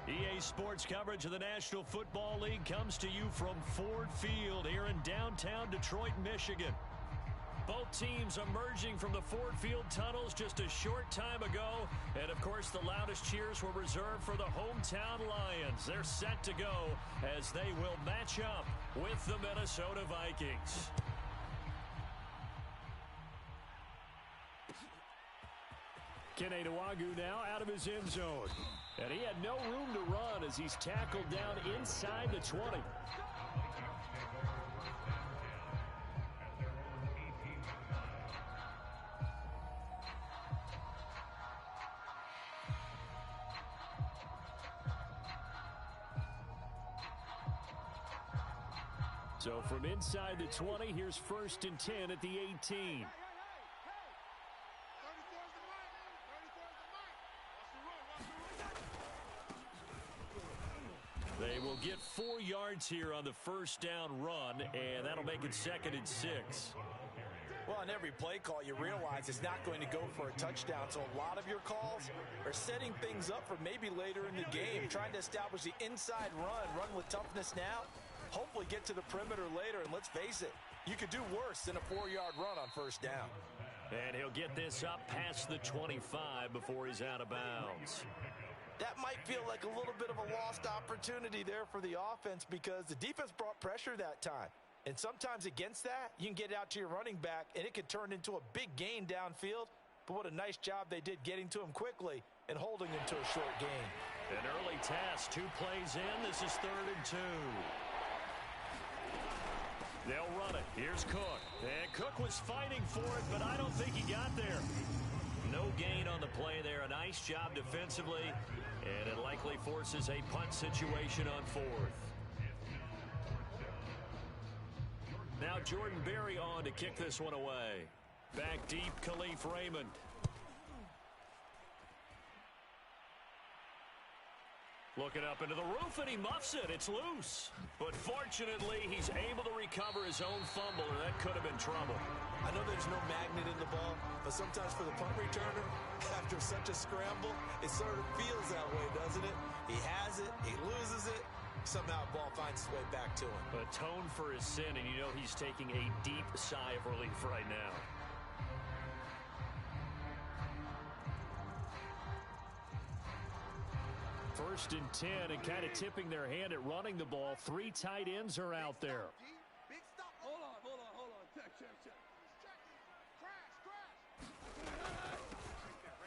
EA Sports coverage of the National Football League comes to you from Ford Field here in downtown Detroit, Michigan. Both teams emerging from the Ford Field tunnels just a short time ago. And, of course, the loudest cheers were reserved for the hometown Lions. They're set to go as they will match up with the Minnesota Vikings. Keneduagu now out of his end zone. And he had no room to run as he's tackled down inside the 20. So from inside the 20, here's 1st and 10 at the 18. They will get 4 yards here on the first down run, and that'll make it 2nd and 6. Well, on every play call, you realize it's not going to go for a touchdown. So a lot of your calls are setting things up for maybe later in the game, trying to establish the inside run with toughness now, hopefully get to the perimeter later. And let's face it, you could do worse than a 4-yard run on first down. And he'll get this up past the 25 before he's out of bounds. That might feel like a little bit of a lost opportunity there for the offense because the defense brought pressure that time. And sometimes against that, you can get out to your running back, and it could turn into a big gain downfield. But what a nice job they did getting to him quickly and holding him to a short gain. An early task, 2 plays in. This is 3rd and 2. They'll run it. Here's Cook. And Cook was fighting for it, but I don't think he got there. No gain on the play there. A nice job defensively, and it likely forces a punt situation on 4th. Now Jordan Berry on to kick this one away. Back deep, Khalif Raymond. Looking up into the roof, and he muffs it. It's loose. But fortunately, he's able to recover his own fumble, or that could have been trouble. I know there's no magnet in the ball, but sometimes for the punt returner, after such a scramble, it sort of feels that way, doesn't it? He has it, he loses it, somehow the ball finds its way back to him. Atone for his sin, and you know he's taking a deep sigh of relief right now. First and 10, and kind of tipping their hand at running the ball. 3 tight ends are out there. Big stop. Hold on. Check.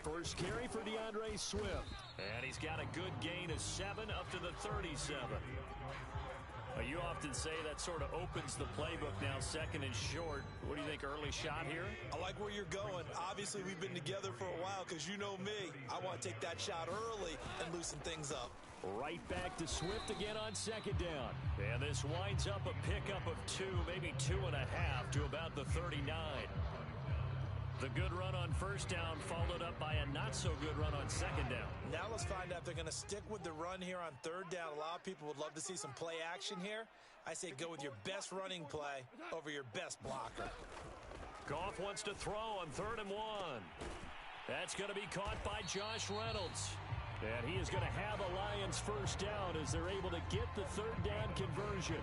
First carry for DeAndre Swift. And he's got a good gain of 7 up to the 37. You often say that sort of opens the playbook now, 2nd and short. What do you think, early shot here? I like where you're going. Obviously, we've been together for a while because you know me. I want to take that shot early and loosen things up. Right back to Swift again on 2nd down. And this winds up a pickup of 2, maybe 2.5 to about the 39. The good run on first down followed up by a not-so-good run on 2nd down. Now let's find out if they're going to stick with the run here on 3rd down. A lot of people would love to see some play action here. I say go with your best running play over your best blocker. Goff wants to throw on 3rd and 1. That's going to be caught by Josh Reynolds. And he is going to have a Lions first down as they're able to get the 3rd down conversion.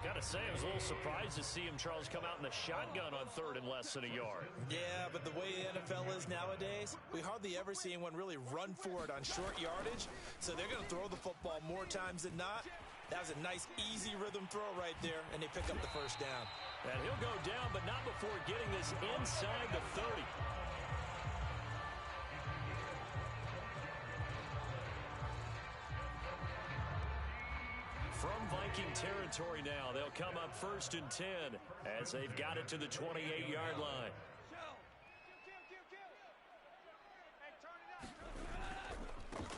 Got to say, I was a little surprised to see him, Charles, come out in the shotgun on 3rd and less than a yard. Yeah, but the way the NFL is nowadays, we hardly ever see anyone really run for it on short yardage. So they're going to throw the football more times than not. That was a nice, easy rhythm throw right there, and they pick up the first down. And he'll go down, but not before getting this inside the 30. From Viking territory now, they'll come up 1st and 10 as they've got it to the 28-yard line.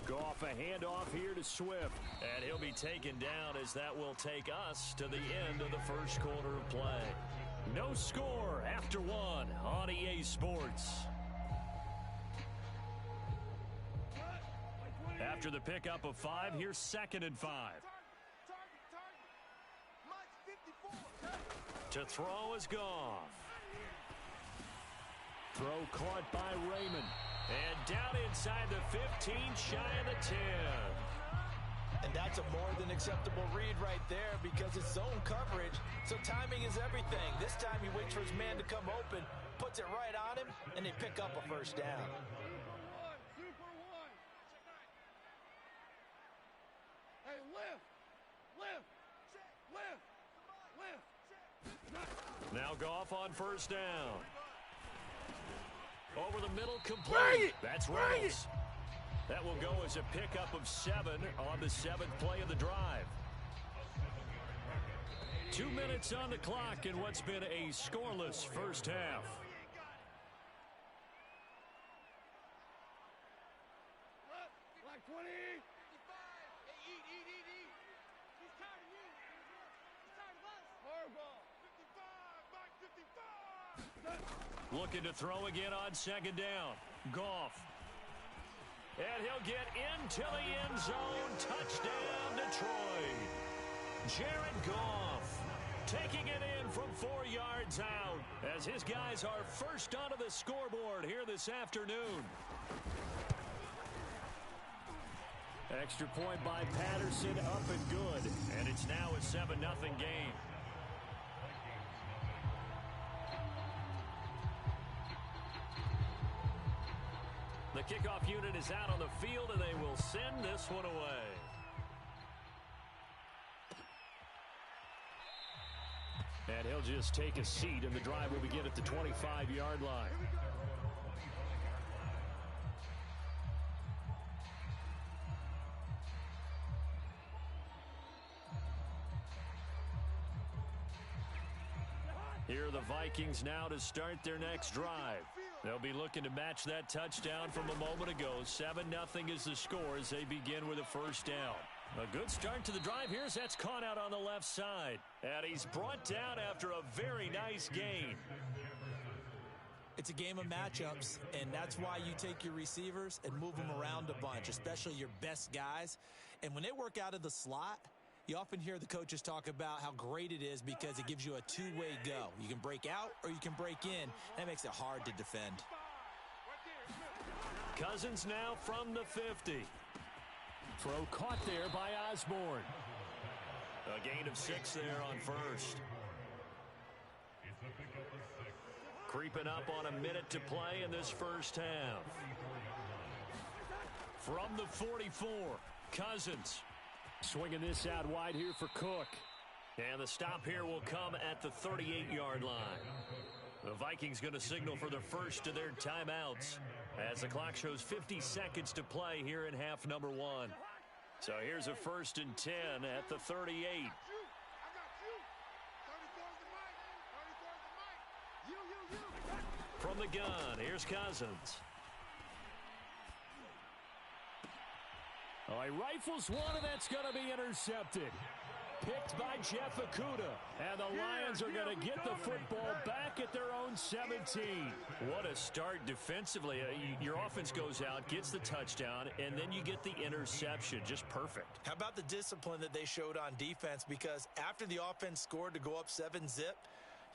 Goff a handoff here to Swift, and he'll be taken down as that will take us to the end of the first quarter of play. No score after 1 on EA Sports. After the pickup of 5, here's 2nd and 5. To throw is Goff. Throw caught by Raymond. And down inside the 15, shy of the 10. And that's a more than acceptable read right there because it's zone coverage, so timing is everything. This time he waits for his man to come open, puts it right on him, and they pick up a first down. Super one. Hey, lift. Now Goff on first down. Over the middle, complete. That's Reynolds. That will go as a pickup of 7 on the 7th play of the drive. 2 minutes on the clock in what's been a scoreless first half. Like 20. Looking to throw again on second down. Goff. And he'll get into the end zone. Touchdown, Detroit. Jared Goff taking it in from 4 yards out as his guys are first onto the scoreboard here this afternoon. Extra point by Patterson, up and good. And it's now a 7-0 game. The kickoff unit is out on the field, and they will send this one away. And he'll just take a seat, and the drive will begin at the 25-yard line. Here are the Vikings now to start their next drive. They'll be looking to match that touchdown from a moment ago. 7-0 is the score as they begin with a first down. A good start to the drive. Here's that's caught out on the left side. And he's brought down after a very nice gain. It's a game of matchups, and that's why you take your receivers and move them around a bunch, especially your best guys. And when they work out of the slot, you often hear the coaches talk about how great it is because it gives you a two-way go. You can break out or you can break in. That makes it hard to defend. Cousins now from the 50. Throw caught there by Osborne. A gain of 6 there on first. Creeping up on a minute to play in this first half. From the 44, Cousins. Swinging this out wide here for Cook. And the stop here will come at the 38-yard line. The Vikings going to signal for the first of their timeouts as the clock shows 50 seconds to play here in half number 1. So here's a 1st and 10 at the 38. From the gun, here's Cousins. Oh, he rifles one, and that's going to be intercepted. Picked by Jeff Okudah. And the Lions are going to get the football back at their own 17. What a start defensively. Your offense goes out, gets the touchdown, and then you get the interception. Just perfect. How about the discipline that they showed on defense? Because after the offense scored to go up 7-zip,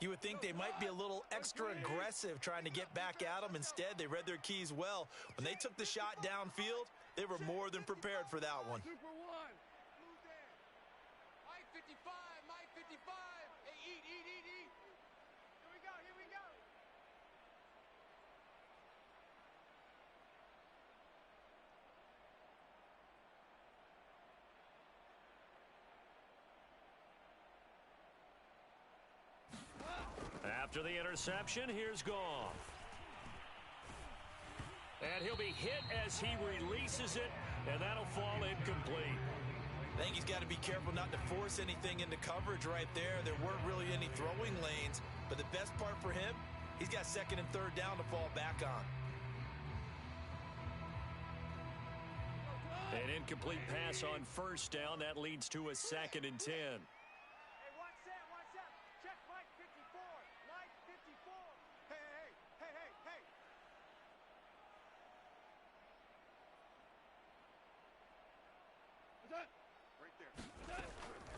you would think they might be a little extra aggressive trying to get back at them. Instead, they read their keys well. When they took the shot downfield, they were more than prepared for that one. Super one. Mike 55, Mike 55. Hey, eat. Here we go. After the interception, here's Goff. And he'll be hit as he releases it, and that'll fall incomplete. I think he's got to be careful not to force anything into coverage right there. There weren't really any throwing lanes, but the best part for him, he's got 2nd and 3rd down to fall back on. An incomplete pass on 1st down. That leads to a 2nd and 10.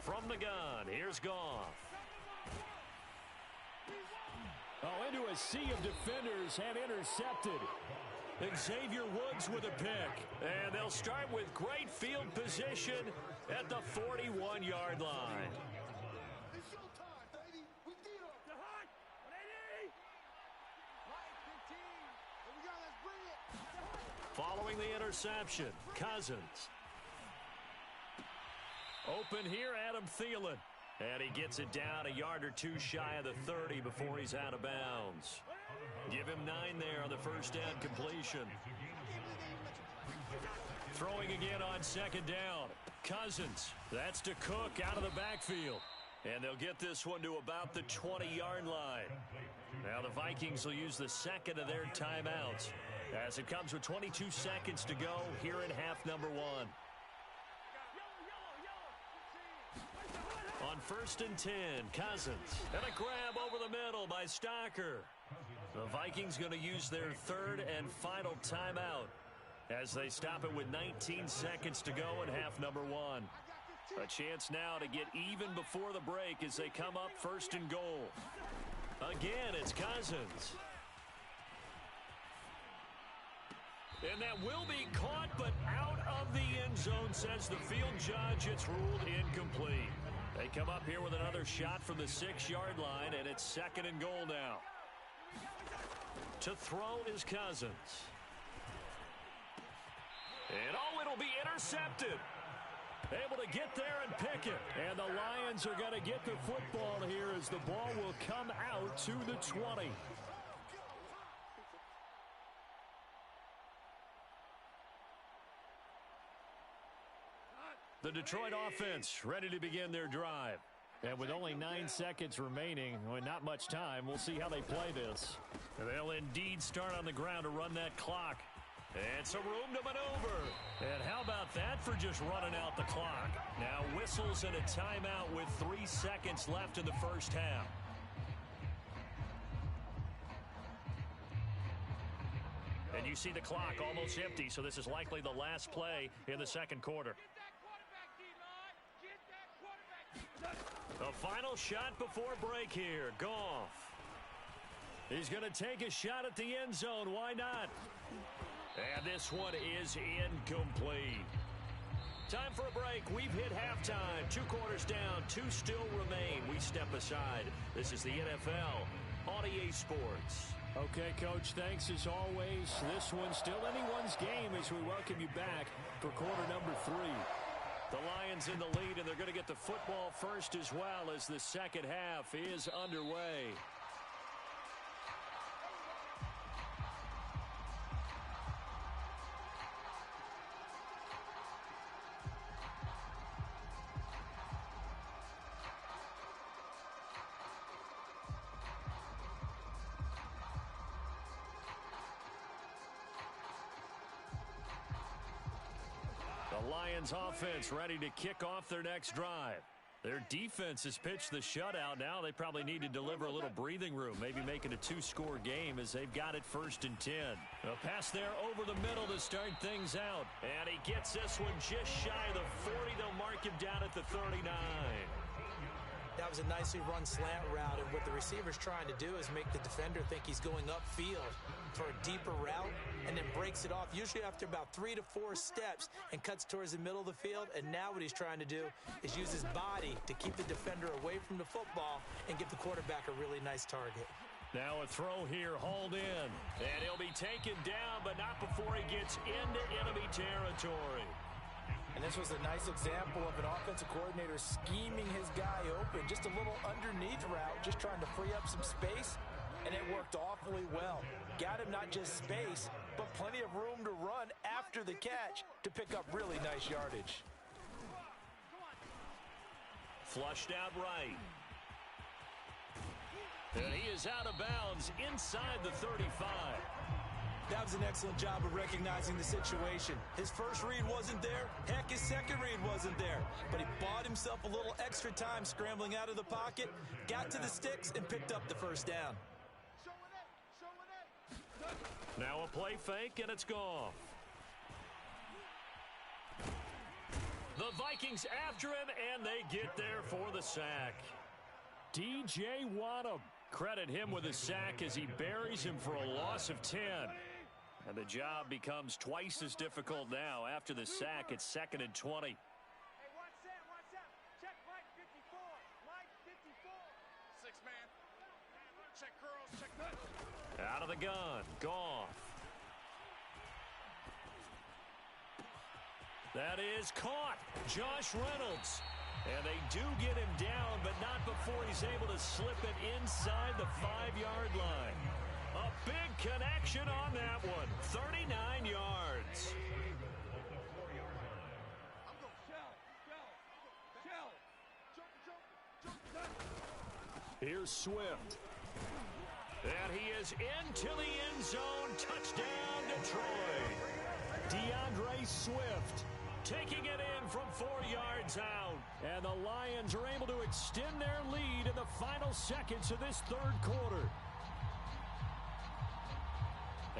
From the gun, here's Goff. Oh, into a sea of defenders and intercepted. Xavier Woods with a pick. And they'll start with great field position at the 41-yard line. It's showtime, baby. We did it. The hot. 180. Right, 15. Here we go. Let's bring it. Following the interception, Cousins. Open here, Adam Thielen. And he gets it down a yard or two shy of the 30 before he's out of bounds. Give him 9 there on the first down completion. Throwing again on second down. Cousins. That's to Cook out of the backfield. And they'll get this one to about the 20-yard line. Now the Vikings will use the second of their timeouts as it comes with 22 seconds to go here in half number 1. On 1st and 10, Cousins. And a grab over the middle by Stocker. The Vikings going to use their third and final timeout as they stop it with 19 seconds to go in half number 1. A chance now to get even before the break as they come up 1st and goal. Again, it's Cousins. And that will be caught, but out of the end zone, says the field judge. It's ruled incomplete. They come up here with another shot from the 6-yard line, and it's 2nd and goal now. To throw is Cousins. And it'll be intercepted. Able to get there and pick it. And the Lions are going to get the football here as the ball will come out to the 20. The Detroit offense ready to begin their drive. And with only 9 seconds remaining, with not much time, we'll see how they play this. They'll indeed start on the ground to run that clock. And some room to maneuver. And how about that for just running out the clock? Now whistles and a timeout with 3 seconds left in the first half. And you see the clock almost empty, so this is likely the last play in the second quarter. The final shot before break here. Goff. He's going to take a shot at the end zone. Why not? And this one is incomplete. Time for a break. We've hit halftime. 2 quarters down. 2 still remain. We step aside. This is the NFL on EA Sports. Okay, Coach, thanks as always. This one's still anyone's game as we welcome you back for quarter number 3. The Lions in the lead, and they're going to get the football first as well as the second half is underway. The Lions offense ready to kick off their next drive. Their defense has pitched the shutout. Now they probably need to deliver a little breathing room, maybe make it a 2-score game as they've got it 1st and 10. A pass there over the middle to start things out. And he gets this one just shy of the 40. They'll mark him down at the 39. That was a nicely run slant route, and what the receiver's trying to do is make the defender think he's going upfield for a deeper route and then breaks it off, usually after about 3 to 4 steps, and cuts towards the middle of the field. And now what he's trying to do is use his body to keep the defender away from the football and give the quarterback a really nice target. Now a throw here, hauled in, and he'll be taken down, but not before he gets into enemy territory. And this was a nice example of an offensive coordinator scheming his guy open. Just a little underneath route, just trying to free up some space, and it worked awfully well. Got him not just space, but plenty of room to run after the catch to pick up really nice yardage. Flushed out right. And he is out of bounds inside the 35. That was an excellent job of recognizing the situation. His first read wasn't there. Heck, his second read wasn't there. But he bought himself a little extra time scrambling out of the pocket, got to the sticks, and picked up the first down. Now a play fake, and it's gone. The Vikings after him, and they get there for the sack. DJ Waddam. Credit him with a sack as he buries him for a loss of 10. And the job becomes twice as difficult now. After the sack, it's 2nd and 20. Hey, watch that. Check right 54. Right 54. 6-man. Check girls, check that. Out of the gun. Goff. That is caught. Josh Reynolds. And they do get him down, but not before he's able to slip it inside the 5-yard line. A big connection on that one. 39 yards. Here's Swift. And he is into the end zone. Touchdown, Detroit. DeAndre Swift taking it in from 4 yards out. And the Lions are able to extend their lead in the final seconds of this 3rd quarter.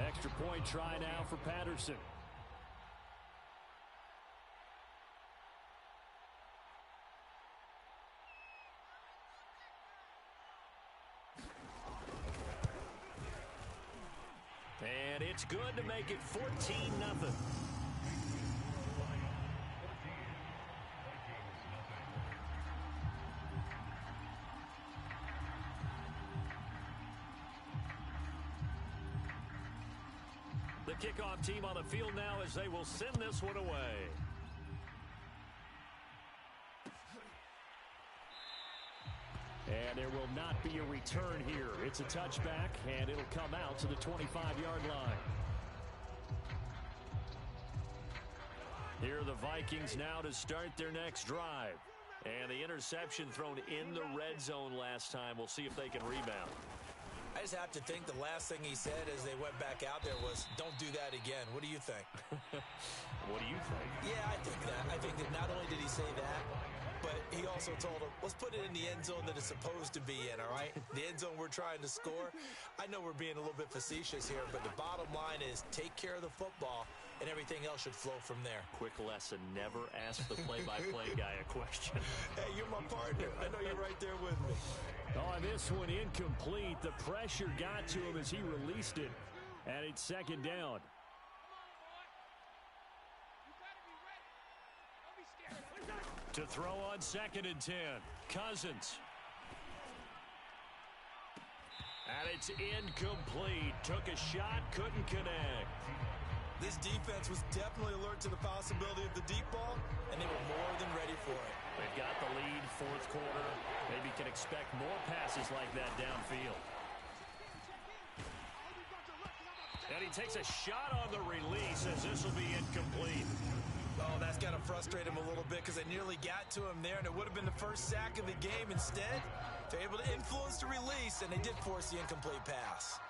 Extra point try now for Patterson. And it's good to make it 14-0. The kickoff team on the field now as they will send this one away. And there will not be a return here. It's a touchback, and it'll come out to the 25-yard line. Here are the Vikings now to start their next drive. And the interception thrown in the red zone last time. We'll see if they can rebound. I just have to think the last thing he said as they went back out there was, don't do that again. What do you think? What do you think? Yeah, I think that. I think that not only did he say that, but he also told him, let's put it in the end zone that it's supposed to be in, all right? The end zone we're trying to score. I know we're being a little bit facetious here, but the bottom line is take care of the football, and everything else should flow from there. Quick lesson, never ask the play-by-play guy a question. Hey, you're my partner. I know you're right there with me. Oh, this one incomplete. The pressure got to him as he released it. And it's 2nd down. To throw on 2nd and 10. Cousins. And it's incomplete. Took a shot, couldn't connect. This defense was definitely alert to the possibility of the deep ball, and they were more than ready for it. They've got the lead, 4th quarter. Maybe can expect more passes like that downfield. And he takes a shot on the release as this will be incomplete. Oh, that's got to frustrate him a little bit because they nearly got to him there, and it would have been the first sack of the game. Instead, they're able to influence the release, and they did force the incomplete pass.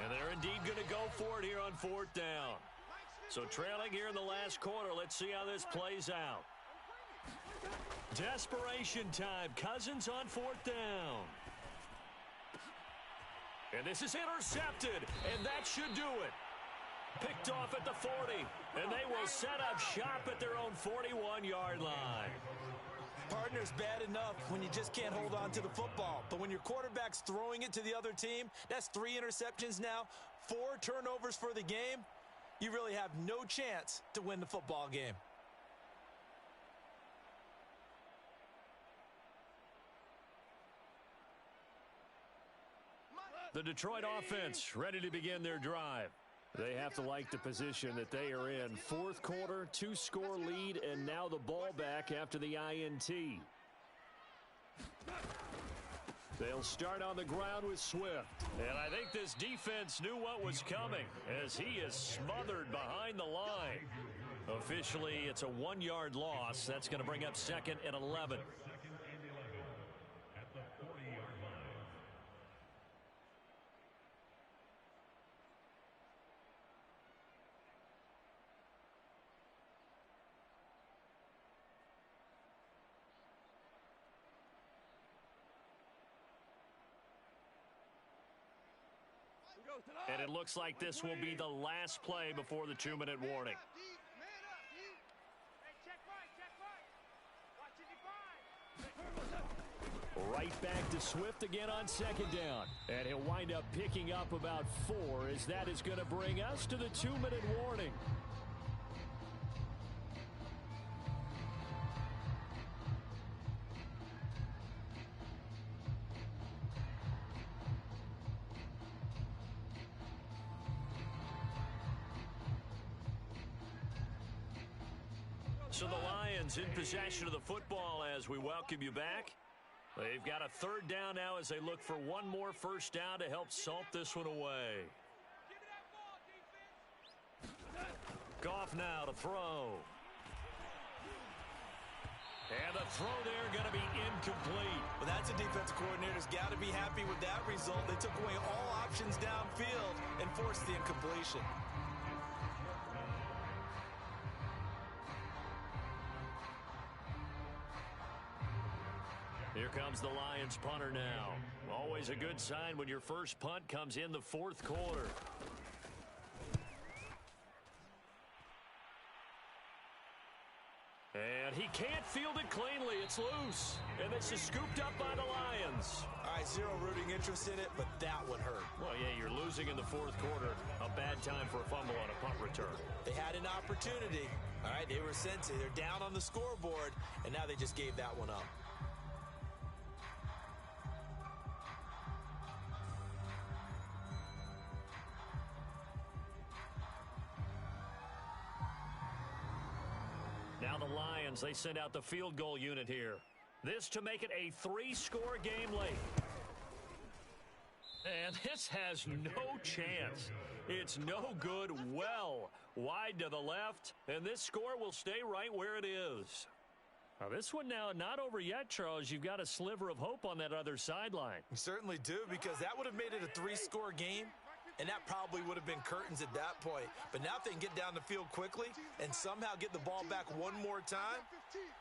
And they're indeed going to go for it here on 4th down. So trailing here in the last quarter. Let's see how this plays out. Desperation time. Cousins on 4th down. And this is intercepted. And that should do it. Picked off at the 40. And they will set up shop at their own 41-yard line. Partner's bad enough when you just can't hold on to the football. But when your quarterback's throwing it to the other team, that's 3 interceptions now, 4 turnovers for the game. You really have no chance to win the football game. The Detroit offense ready to begin their drive. They have to like the position that they are in. 4th quarter, 2-score lead, and now the ball back after the INT. They'll start on the ground with Swift. And I think this defense knew what was coming as he is smothered behind the line. Officially, it's a 1-yard loss. That's going to bring up 2nd and 11. And it looks like this will be the last play before the 2-minute warning. Right back to Swift again on second down. And he'll wind up picking up about 4, as that is going to bring us to the 2-minute warning. So the Lions in possession of the football as we welcome you back. They've got a 3rd down now as they look for one more first down to help salt this one away. Goff now to throw. And the throw there going to be incomplete. Well, that's a defensive coordinator's got to be happy with that result. They took away all options downfield and forced the incompletion. Here comes the Lions punter now. Always a good sign when your first punt comes in the 4th quarter. And he can't field it cleanly. It's loose. And this is scooped up by the Lions. All right, zero rooting interest in it, but that would hurt. Well, yeah, you're losing in the 4th quarter. A bad time for a fumble on a punt return. They had an opportunity. All right, they were sensing. They're down on the scoreboard, and now they just gave that one up. Now the Lions, they send out the field goal unit here. This to make it a 3-score game late. And this has no chance. It's no good, well wide to the left, and this score will stay right where it is. Now this one now not over yet, Charles. You've got a sliver of hope on that other sideline. You certainly do, because that would have made it a 3-score game. And that probably would have been curtains at that point. But now if they can get down the field quickly and somehow get the ball back one more time,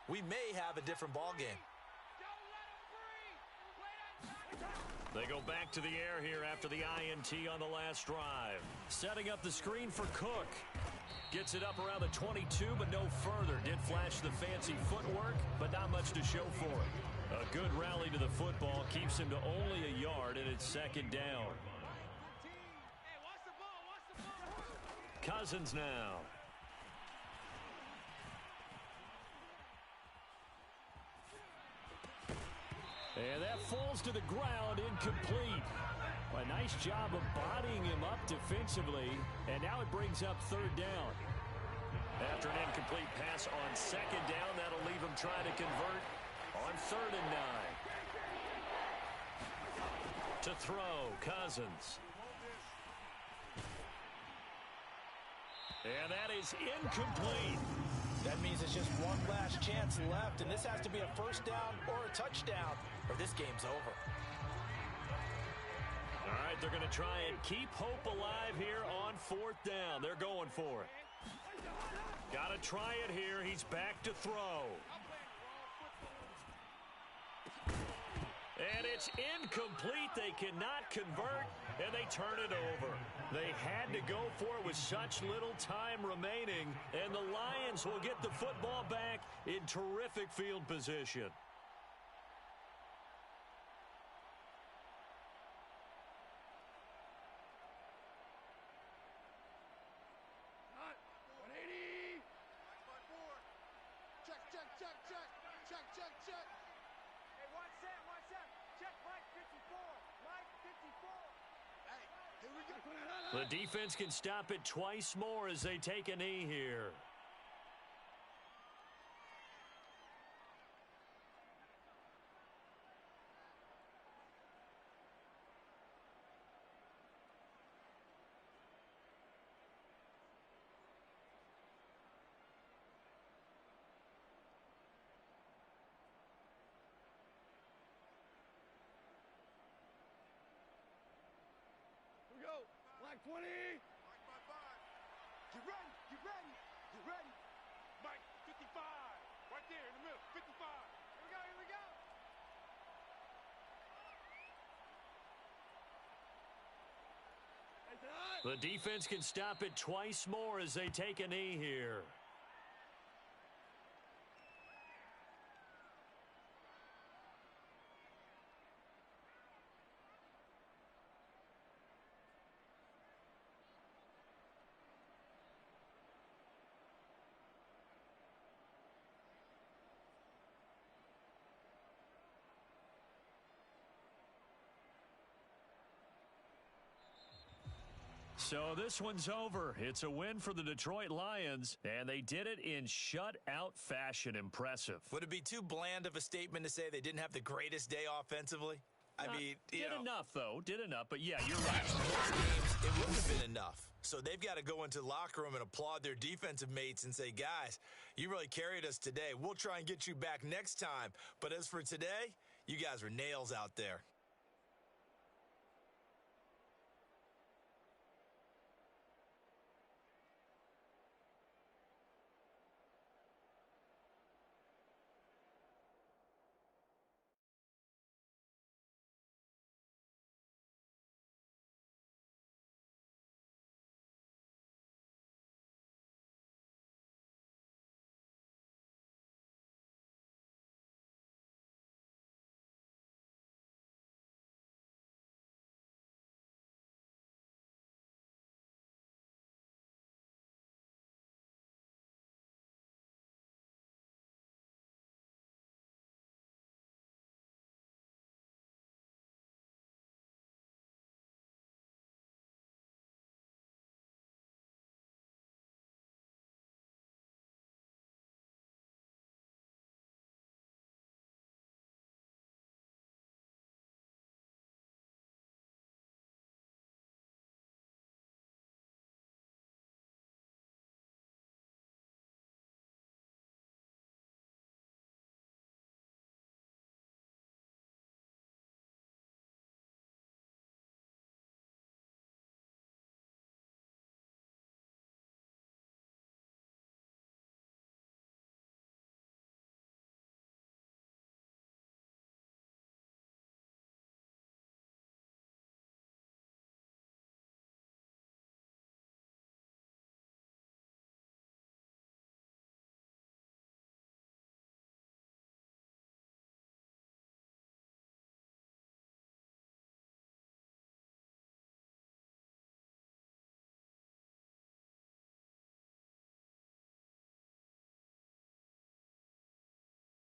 we may have a different ball game. They go back to the air here after the INT on the last drive. Setting up the screen for Cook. Gets it up around the 22, but no further. Did flash the fancy footwork, but not much to show for it. A good rally to the football keeps him to only a yard, and it's 2nd down. Cousins now. And that falls to the ground, incomplete. A nice job of bodying him up defensively, and now it brings up 3rd down. After an incomplete pass on 2nd down, that'll leave him trying to convert on 3rd and 9. To throw, Cousins. And that is incomplete. That means it's just one last chance left, and this has to be a first down or a touchdown, or this game's over. All right, they're going to try and keep hope alive here on 4th down. They're going for it. Got to try it here. He's back to throw. And it's incomplete. They cannot convert, and they turn it over. They had to go for it with such little time remaining, and the Lions will get the football back in terrific field position. The defense can stop it twice more as they take a knee here. Here we go. Black 20. Mike, 5. Get ready. Get ready. Get ready. Mike, 55. Right there in the middle. 55. Here we go. Here we go. Hey, The defense can stop it twice more as they take a knee here. So this one's over. It's a win for the Detroit Lions, and they did it in shutout fashion. Impressive. Would it be too bland of a statement to say they didn't have the greatest day offensively? I mean, did enough, though. Did enough, but yeah, you're right. Most games, it wouldn't have been enough. So they've got to go into the locker room and applaud their defensive mates and say, guys, you really carried us today. We'll try and get you back next time. But as for today, you guys were nails out there.